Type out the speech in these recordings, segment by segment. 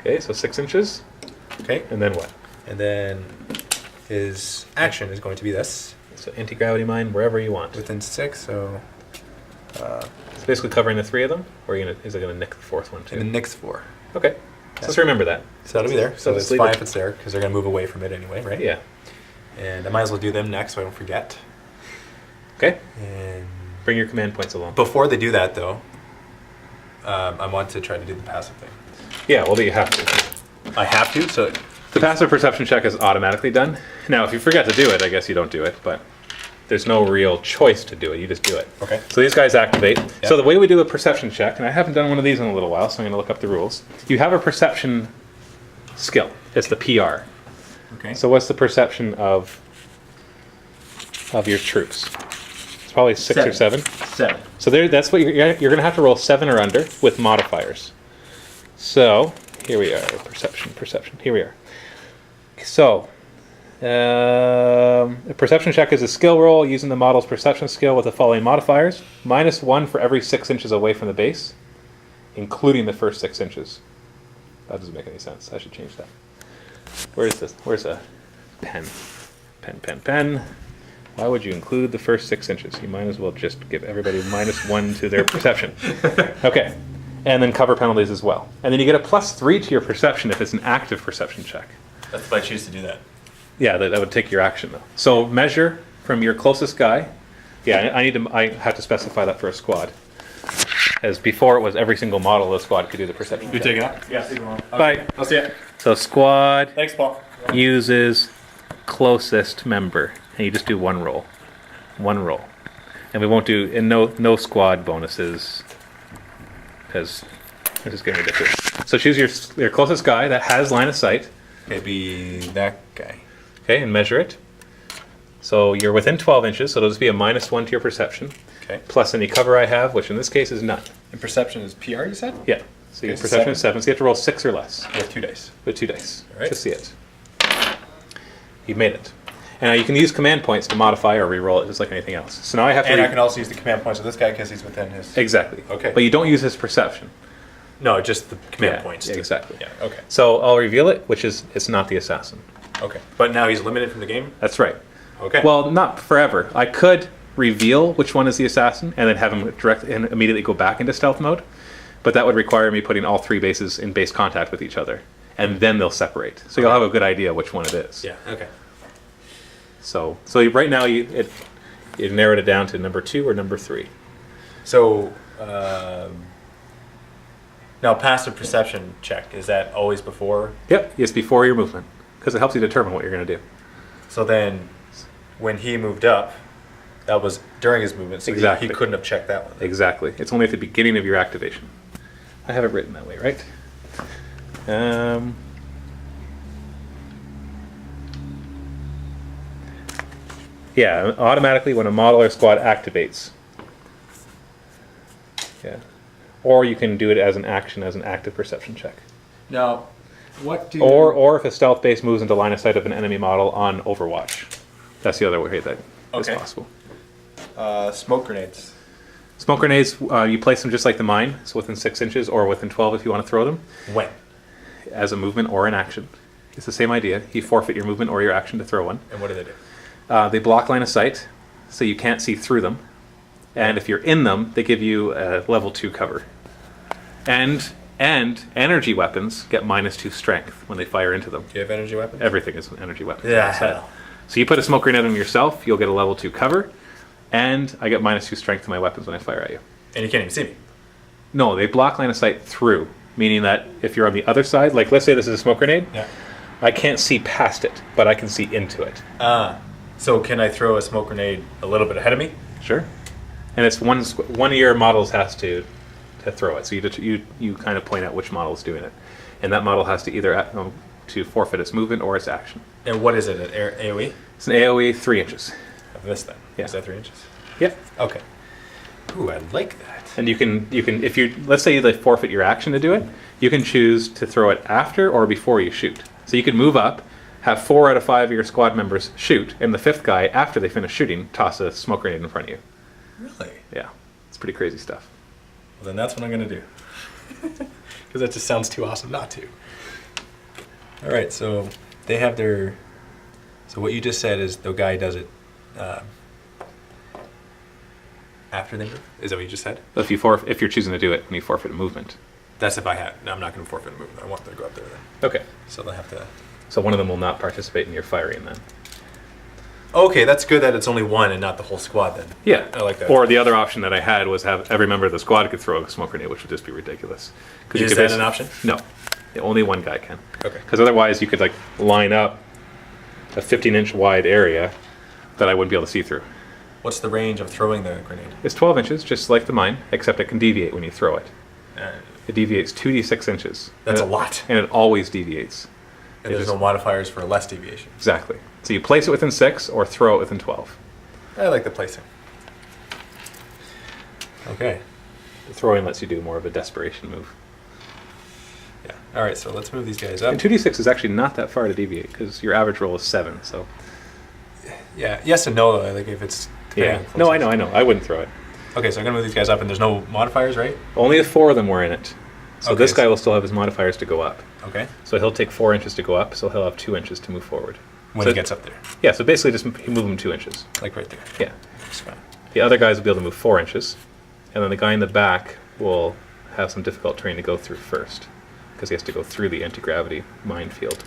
Okay, so 6 inches. Okay. And then what? And then his action is going to be this. So anti-gravity mine wherever you want. Within 6, so... It's basically covering the 3 of them, or is it going to nick the 4th one too? and the next 4. Okay, so let's remember that. So that'll be there. So just it's leave fine it. if it's there, because they're going to move away from it anyway, right? Yeah. And I might as well do them next so I don't forget. Okay. And Bring your command points along. before they do that, though, I want to try to do the passive thing. Yeah, well, you have to. I have to, so... The passive perception check is automatically done. Now, if you forget to do it, I guess you don't do it, but there's no real choice to do it. You just do it. Okay. So these guys activate. Yep. So the way we do a perception check, and I haven't done one of these in a little while, so I'm going to look up the rules. You have a perception skill. It's the PR. Okay. So what's the perception of your troops? It's probably 6 or 7. 7. So that's what you're going to have to roll 7 or under with modifiers. So here we are, perception. Here we are. So a perception check is a skill roll using the model's perception skill with the following modifiers: -1 for every 6 inches away from the base, including the first 6 inches. That doesn't make any sense. I should change that. Where's this? Where's a pen? Pen. Why would you include the first 6 inches? You might as well just give everybody -1 to their perception. Okay. And then cover penalties as well. And then you get a +3 to your perception if it's an active perception check. That's if I choose to do that. Yeah, that would take your action though. So measure from your closest guy. Yeah, I have to specify that for a squad. As before, it was every single model of the squad could do the perception check. taking up? Yeah, see you tomorrow. Bye. I'll see ya. So squad Thanks, Paul. uses closest member, and you just do one roll, and we won't do no squad bonuses because this is getting ridiculous. So choose your closest guy that has line of sight. Okay, be that guy. Okay, and measure it. So you're within 12 inches, so it'll just be a -1 to your perception, Okay. plus any cover I have, which in this case is none. And perception is PR, you said? Yeah. So your Okay, perception is 7, so you have to roll 6 or less You have 2 dice. with 2 dice All right. to see it. You've made it. And now you can use command points to modify or re-roll it just like anything else. So now I have to... And I can also use the command points of this guy because he's within his... Exactly. Okay. But you don't use his perception. No, just the command Yeah, points. yeah, exactly. Yeah, okay. So I'll reveal it, which is it's not the assassin. Okay. But now he's eliminated from the game? That's right. Okay. Well, not forever. I could reveal which one is the assassin and then have him direct and immediately go back into stealth mode, but that would require me putting all 3 bases in base contact with each other, and then they'll separate. So you'll have a good idea which one it is. Yeah, okay. So right now you narrowed it down to number 2 or number 3. So, now passive perception check, is that always before? Yep, it's before your movement, because it helps you determine what you're going to do. So then, when he moved up, that was during his movement, so Exactly. he couldn't have checked that one. Exactly. It's only at the beginning of your activation. I have it written that way, right? Yeah, automatically when a model or squad activates. Yeah. Or you can do it as an action, as an active perception check. Now, what do... Or if a stealth base moves into line of sight of an enemy model on Overwatch. That's the other way that is Okay. possible. Smoke grenades. Smoke grenades, you place them just like the mine, so within 6 inches or within 12 if you want to throw them, When? as a movement or an action. It's the same idea. You forfeit your movement or your action to throw one. And what do they do? They block line of sight, so you can't see through them. And if you're in them, they give you a level 2 cover. And energy weapons get -2 strength when they fire into them. Do you have energy weapons? Everything is an energy weapon. Yeah. So you put a smoke grenade on yourself, you'll get a level 2 cover, and I get -2 strength to my weapons when I fire at you. And you can't even see me. No, they block line of sight through, meaning that if you're on the other side, like let's say this is a smoke grenade, Yeah. I can't see past it, but I can see into it. So can I throw a smoke grenade a little bit ahead of me? Sure. And it's one of your models has to throw it. So you kind of point out which model is doing it, and that model has to either to forfeit its movement or its action. And what is it, an AoE? It's an AOE 3 inches. Of this then? Yeah. Is that 3 inches? Yep. Okay. Ooh, I like that. And you can if you let's say they forfeit your action to do it, you can choose to throw it after or before you shoot. So you can move up, have 4 out of 5 of your squad members shoot, and the 5th guy, after they finish shooting, toss a smoke grenade in front of you. Really? Yeah, it's pretty crazy stuff. Well, then that's what I'm going to do. because that just sounds too awesome not to. All right, so they have their. So what you just said is the guy does it after they move. Is that what you just said? If you're choosing to do it when you forfeit a movement. That's if I had. No, I'm not going to forfeit a movement. I want them to go up there then. Okay. So they'll have to. So one of them will not participate in your firing then. Okay, that's good that it's only one and not the whole squad then. Yeah. I like that. Or the other option that I had was have every member of the squad could throw a smoke grenade, which would just be ridiculous. Is that an option? No. Only one guy can. Okay. Because otherwise you could like line up a 15-inch wide area that I wouldn't be able to see through. What's the range of throwing the grenade? It's 12 inches, just like the mine, except it can deviate when you throw it. Uh, It deviates 2d6 inches. That's And a lot. And it always deviates. And there's no modifiers for less deviation. Exactly. So you place it within 6 or throw it within 12. I like the placing. Okay. The throwing lets you do more of a desperation move. Yeah. All right, so let's move these guys up. And 2d6 is actually not that far to deviate because your average roll is 7. So Yeah. Yes and no, though. Like if it's. yeah. No, I know. I wouldn't throw it. Okay, so I'm going to move these guys up, and there's no modifiers, right? Only the 4 of them were in it. So Okay, this guy so- will still have his modifiers to go up. Okay. So he'll take 4 inches to go up, so he'll have 2 inches to move forward. When So- he gets up there. Yeah, so basically just move him 2 inches. Like right there. Yeah. That's fine. The other guys will be able to move 4 inches, and then the guy in the back will have some difficult terrain to go through first, because he has to go through the anti-gravity minefield.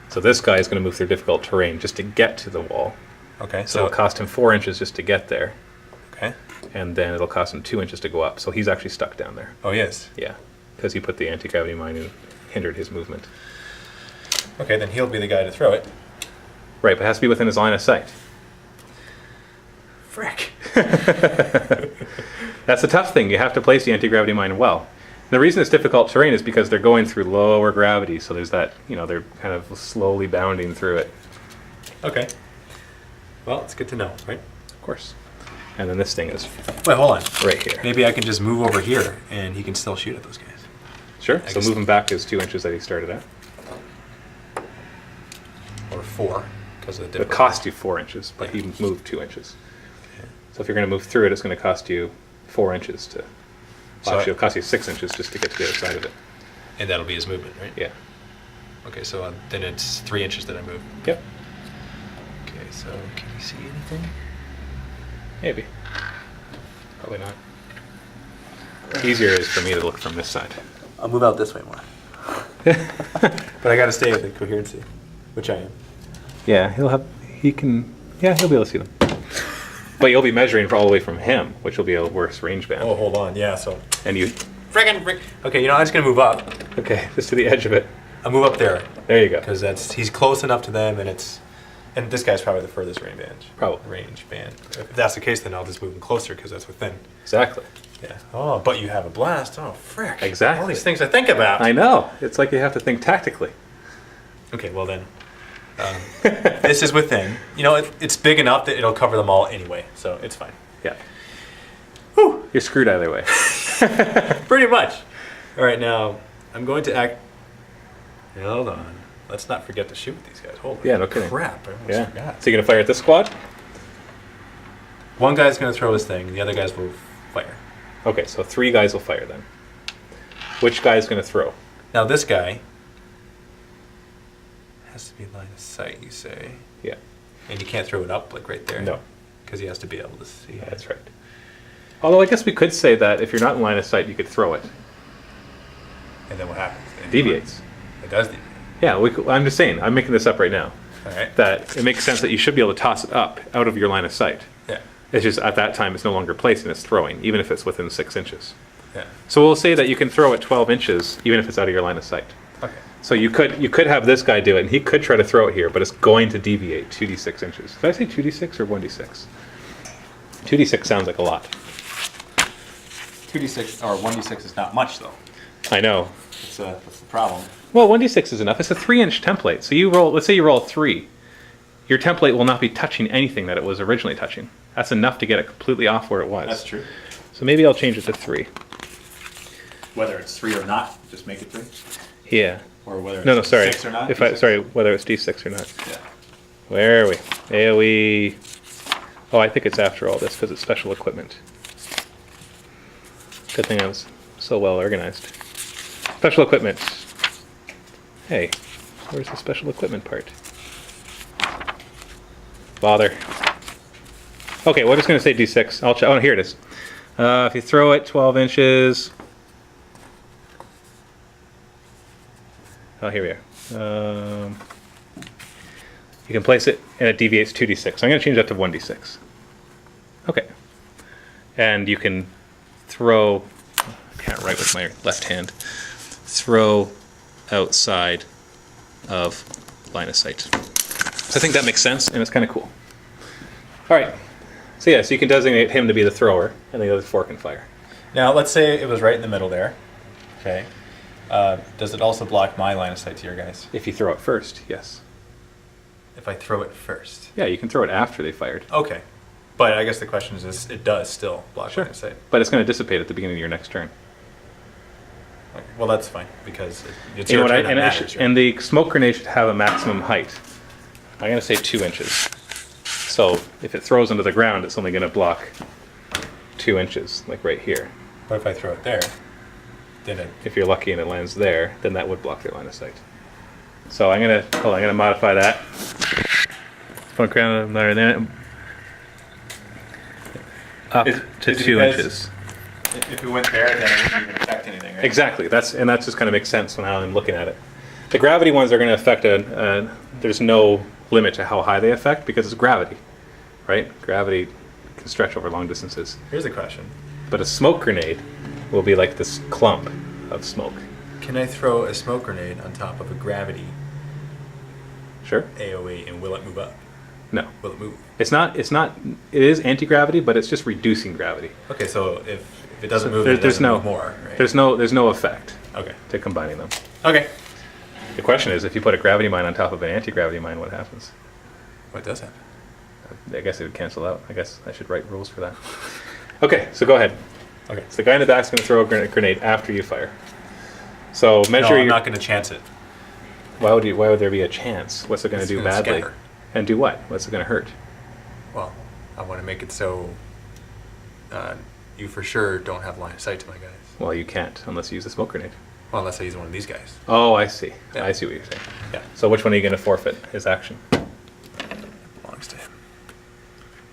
So this guy is going to move through difficult terrain just to get to the wall. Okay, So it'll cost him 4 inches just to get there, Okay. and then it'll cost him 2 inches to go up. So he's actually stuck down there. Oh, yes. Yeah, because he put the anti-gravity mine and hindered his movement. Okay, then he'll be the guy to throw it. Right, but it has to be within his line of sight. Frick. That's the tough thing. You have to place the anti-gravity mine well. And the reason it's difficult terrain is because they're going through lower gravity, so there's that, they're kind of slowly bounding through it. Okay. Well, it's good to know, right? Of course. And then this thing is Wait, hold on. right here. Maybe I can just move over here, and he can still shoot at those guys. Sure. I So guess- move him back his 2 inches that he started at. Or 4, because of the It difference. cost you 4 inches, but he moved 2 inches. So if you're going to move through it, it's going to cost you 4 inches to. So Actually, it'll cost you 6 inches just to get to the other side of it. And that'll be his movement, right? Yeah. Okay, so then it's 3 inches that I move. Yep. Okay, so can you see anything? Maybe. Probably not. Easier is for me to look from this side. I'll move out this way more. But I got to stay at the coherency, which I am. Yeah, he'll be able to see them. But you'll be measuring all the way from him, which will be a worse range band. Oh, hold on. Yeah, so. And you, Friggin'. Okay, I'm just going to move up. okay, just to the edge of it. I'll move up there. There you go. Because he's close enough to them, and this guy's probably the furthest range band. Probably. Range band. If that's the case, then I'll just move him closer because that's within. Exactly. Yeah. Oh, but you have a blast. Oh, frick. Exactly. All these things I think about. I know. It's like you have to think tactically. Okay, well then, this is within. It's big enough that it'll cover them all anyway, so it's fine. Yeah. Whew. You're screwed either way. Pretty much. All right, now I'm going to act. Hold on. Let's not forget to shoot these guys. Holy Yeah, no kidding. crap! I almost Yeah. forgot. So you're going to fire at this squad? One guy's going to throw his thing. The other guys will fire. Okay, so 3 guys will fire then. Which guy is going to throw? Now this guy has to be line of sight. You say, Yeah. and you can't throw it up like right there. No. Because he has to be able to see. Yeah, that's right. Although I guess we could say that if you're not in line of sight, you could throw it. And then what happens? It deviates. It does deviate. Yeah, I'm just saying. I'm making this up right now. All right. That it makes sense that you should be able to toss it up out of your line of sight. Yeah. It's just at that time it's no longer placing, it's throwing, even if it's within 6 inches. Yeah. So we'll say that you can throw at 12 inches, even if it's out of your line of sight. Okay. So you could have this guy do it, and he could try to throw it here, but it's going to deviate 2d6 inches. Did I say 2d6 or 1d6? 2d6 sounds like a lot. 2d6 or 1d6 is not much though. I know. That's the problem. Well, 1d6 is enough. It's a 3-inch template. So you roll. Let's say you roll 3. Your template will not be touching anything that it was originally touching. That's enough to get it completely off where it was. That's true. So maybe I'll change it to 3. Whether it's 3 or not, just make it 3. Yeah. Or whether it's No, sorry. 6 or not. Sorry, whether it's d6 or not. Yeah. Where are we? AoE. Oh, I think it's after all this because it's special equipment. Good thing I was so well organized. Special equipment. Hey, where's the special equipment part? Bother. Okay, we're just going to say D6. I'll check. Oh, here it is. If you throw it 12 inches. Oh, here we are. You can place it and it deviates 2d6. So I'm going to change that to 1d6. Okay. And you can throw, I can't write with my left hand, throw outside of line of sight. So I think that makes sense and it's kind of cool. All right. So yeah, so you can designate him to be the thrower and the other 4 can fire. Now, let's say it was right in the middle there. Okay. Does it also block my line of sight to your guys? If you throw it first, yes. If I throw it first? Yeah, you can throw it after they fired. Okay. But I guess the question is it does still block Sure. line of sight. But it's going to dissipate at the beginning of your next turn. Okay. Well, that's fine because it's You know your what, turn that matters, right? and the smoke grenade should have a maximum height. I'm going to say 2 inches. So if it throws into the ground, it's only going to block 2 inches, like right here. What if I throw it there? Then it... If you're lucky and it lands there, then that would block their line of sight. So I'm going to modify that. Up to 2 inches. If it went there, then it wouldn't even affect anything, right? Exactly. That just kind of makes sense when I'm looking at it. The gravity ones are going to affect there's no limit to how high they affect because it's gravity, right? Gravity can stretch over long distances. Here's a question. But a smoke grenade will be like this clump of smoke. Can I throw a smoke grenade on top of a gravity Sure. AoE and will it move up? No. Will it move? It is anti-gravity, but it's just reducing gravity. Okay, so if it doesn't move, there's it doesn't no move more, right? There's no effect Okay. to combining them. Okay. The question is, if you put a gravity mine on top of an anti-gravity mine, what happens? What does happen? I guess it would cancel out. I guess I should write rules for that. Okay, so go ahead. Okay. So the guy in the back's going to throw a grenade after you fire. So measure. No, I'm not going to chance it. Why would there be a chance? What's it going to It's do gonna badly? scatter. And do what? What's it going to hurt? Well, I want to make it so you for sure don't have line of sight to my guys. Well, you can't unless you use a smoke grenade. Well, unless I use one of these guys. Oh, I see. Yeah. I see what you're saying. Yeah. So which one are you going to forfeit his action? Belongs to him.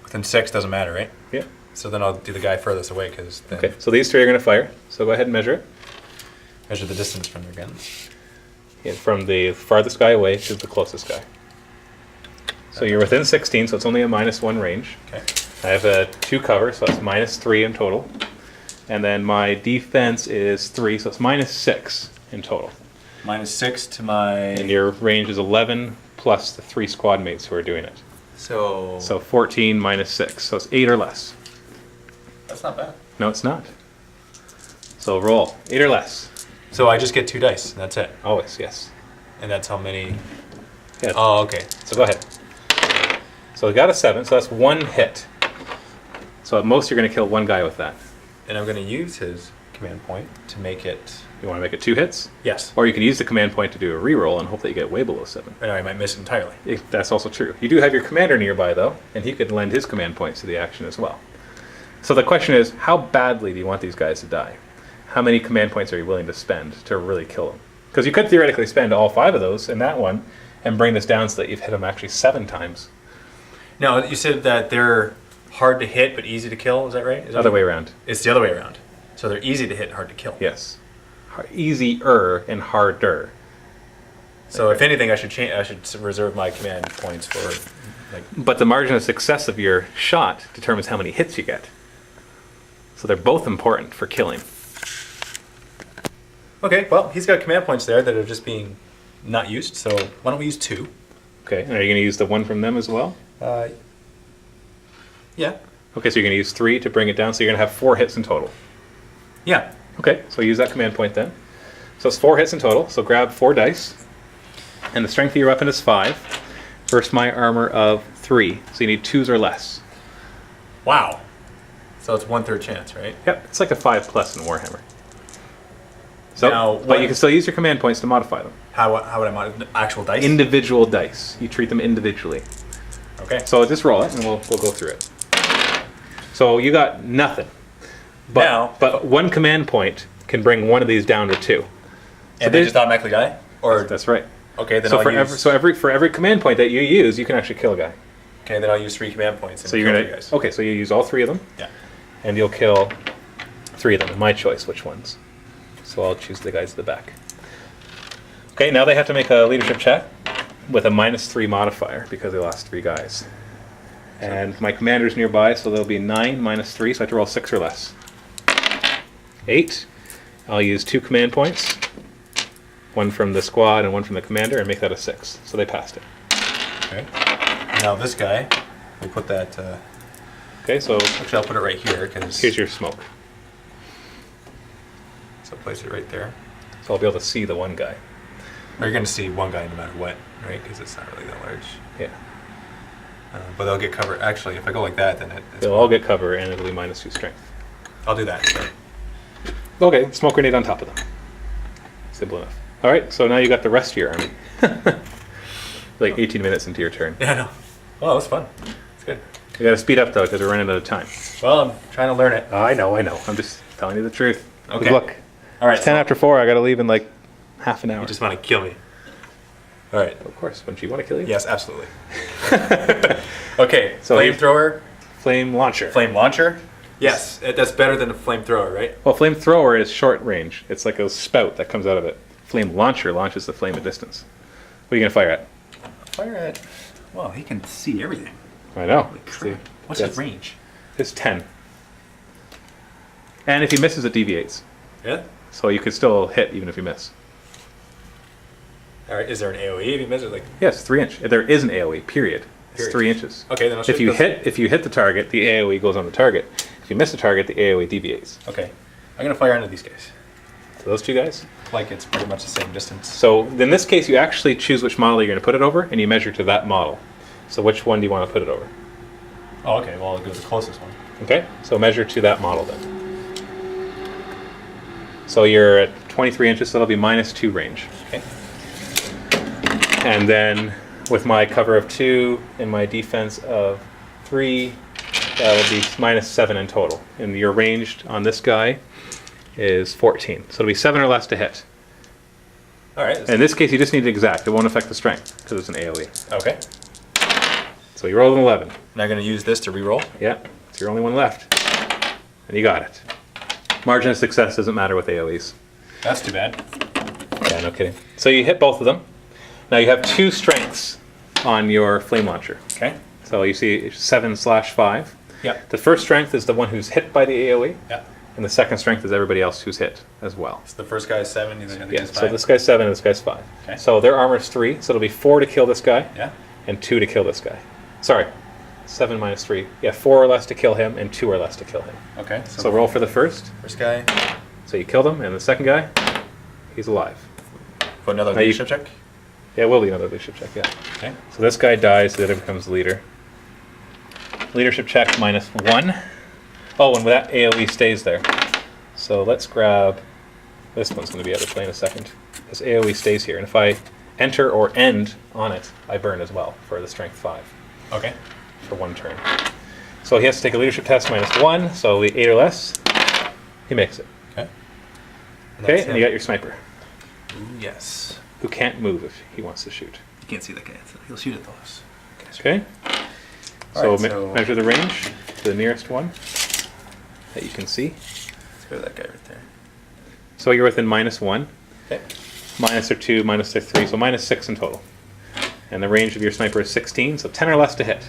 Within 6 doesn't matter, right? Yeah. So then I'll do the guy furthest away because then Okay. So these 3 are going to fire. So go ahead and measure it. measure the distance from their guns. Yeah, from the farthest guy away to the closest guy. So you're within 16, so it's only a -1 range. Okay. I have 2 cover, so that's -3 in total. And then my defense is 3, so it's -6 in total. -6 to my... And your range is 11 plus the 3 squad mates who are doing it. So... So 14 -6, so it's 8 or less. That's not bad. No, it's not. So roll 8 or less. So I just get 2 dice, and that's it. Always, yes. And that's how many... Yeah. Oh, okay. So go ahead. So we got a 7, so that's 1 hit. So at most you're going to kill 1 guy with that. And I'm going to use his command point to make it... You want to make it 2 hits? Yes. Or you can use the command point to do a reroll and hope that you get way below 7. Or no, I might miss entirely. That's also true. You do have your commander nearby, though, and he could lend his command points to the action as well. So the question is, how badly do you want these guys to die? How many command points are you willing to spend to really kill them? Because you could theoretically spend all 5 of those in that one and bring this down so that you've hit them actually 7 times. No, you said that they're hard to hit but easy to kill, is that right? Is that Other way around. It's the other way around. So they're easy to hit and hard to kill. Yes. Easier and harder. So if anything, I should reserve my command points for... like. But the margin of success of your shot determines how many hits you get. So they're both important for killing. Okay, well, he's got command points there that are just being not used, so why don't we use 2? Okay, and are you going to use the 1 from them as well? Yeah. Okay, so you're going to use 3 to bring it down, so you're going to have 4 hits in total. Yeah. Okay, so use that command point then. So it's 4 hits in total, so grab 4 dice. And the strength of your weapon is 5 versus my armor of 3, so you need 2s or less. Wow. So it's 1/3 chance, right? Yep, it's like a 5+ in Warhammer. So, Now, but you can still use your command points to modify them. How would I modify actual dice? Individual dice. You treat them individually. Okay. So just roll it, and we'll go through it. So you got nothing. Now, But 1 command point can bring one of these down to 2. And they just automatically die? Or That's right. okay, then So for every command point that you use, you can actually kill a guy. okay, then I'll use 3 command points. And So you're kill gonna you guys. okay. So you use all 3 of them, Yeah. and you'll kill 3 of them. My choice, which ones? So I'll choose the guys at the back. Okay, now they have to make a leadership check with a -3 modifier because they lost 3 guys. And my commander's nearby, so there'll be 9 -3, so I have to roll 6 or less. 8. I'll use 2 command points, one from the squad and one from the commander, and make that a 6. So they passed it. Okay. Now this guy, we put that. Okay, so Actually, I'll put it right here because. here's your smoke. So place it right there. So I'll be able to see the one guy. Or you're going to see one guy no matter what, right? Because it's not really that large. Yeah. But they'll get covered. Actually, if I go like that, then it's They'll all get cover, and it'll be -2 strength. I'll do that. So. Okay, smoke grenade on top of them. Simple enough. All right, so now you got the rest of your army. Like 18 minutes into your turn. Yeah, I know. Oh, that was fun. It's good. You got to speed up though, because we're running out of time. Well, I'm trying to learn it. I know. I'm just telling you the truth. Okay. Good luck. All right. It's 10 after 4. I got to leave in like half an hour. You just want to kill me. All right. Of course. Wouldn't you want to kill you? Yes, absolutely. Okay. So Flamethrower. Flame launcher. Flame launcher. Yes, that's better than a flamethrower, right? Well, flamethrower is short range. It's like a spout that comes out of it. Flame launcher launches the flame at distance. What are you going to fire at? Fire at. Well, he can see everything. I know. Crap. What's Yes. his range? It's 10. And if he misses, it deviates. Yeah. So you could still hit even if you miss. All right. Is there an AOE if he misses? Like. Yes, 3 inch. There is an AOE, period. It's Period. 3 inches. Okay, then I'll If you hit the target, the AOE goes on the target. If you miss the target, the AOE deviates. Okay. I'm gonna fire into these guys. So those 2 guys. Like it's pretty much the same distance. So in this case, you actually choose which model you're going to put it over, and you measure to that model. So which one do you want to put it over? Oh, okay. Well, I'll go to the closest one. Okay, so measure to that model then. So you're at 23 inches, so that'll be -2 range. Okay. And then with my cover of 2 and my defense of 3, that'll be -7 in total. And your range on this guy is 14. So it'll be 7 or less to hit. All right. In this case, you just need to exact. It won't affect the strength because it's an AoE. Okay. So you rolled an 11. Now I'm gonna use this to re-roll. Yeah, it's your only one left. And you got it. Margin of success doesn't matter with AoEs. That's too bad. Yeah, no kidding. So you hit both of them. Now you have 2 strengths on your flame launcher. Okay. So you see 7/5. Yeah. The first strength is the one who's hit by the AoE, Yeah. and the second strength is everybody else who's hit as well. So the first guy is 7, and the other Yeah, guy's 5. so this guy's 7 and this guy's 5. Okay. So their armor's 3, so it'll be 4 to kill this guy Yeah. and 2 to kill this guy. Sorry, 7 -3. Yeah, 4 or less to kill him and 2 or less to kill him. Okay. So roll for the first. first guy. So you killed him, and the second guy, he's alive. Put another Now you- leadership check. Yeah, it will be another leadership check, yeah. Okay. So this guy dies, the other becomes the leader. Leadership check -1. Oh, and that AoE stays there. So let's grab, this one's going to be out of play in a second. This AoE stays here, and if I enter or end on it, I burn as well for the strength 5 Okay. for 1 turn. So he has to take a leadership test -1, so 8 or less. He makes it. Okay. Okay, and you got your sniper, Ooh, yes. who can't move if he wants to shoot. You can't see that guy, so he'll shoot at those. Okay? All So, right, so- measure the range to the nearest one that you can see. Let's go to that guy right there. So you're within -1, Okay. -2, -3, so -6 in total. And the range of your sniper is 16, so 10 or less to hit.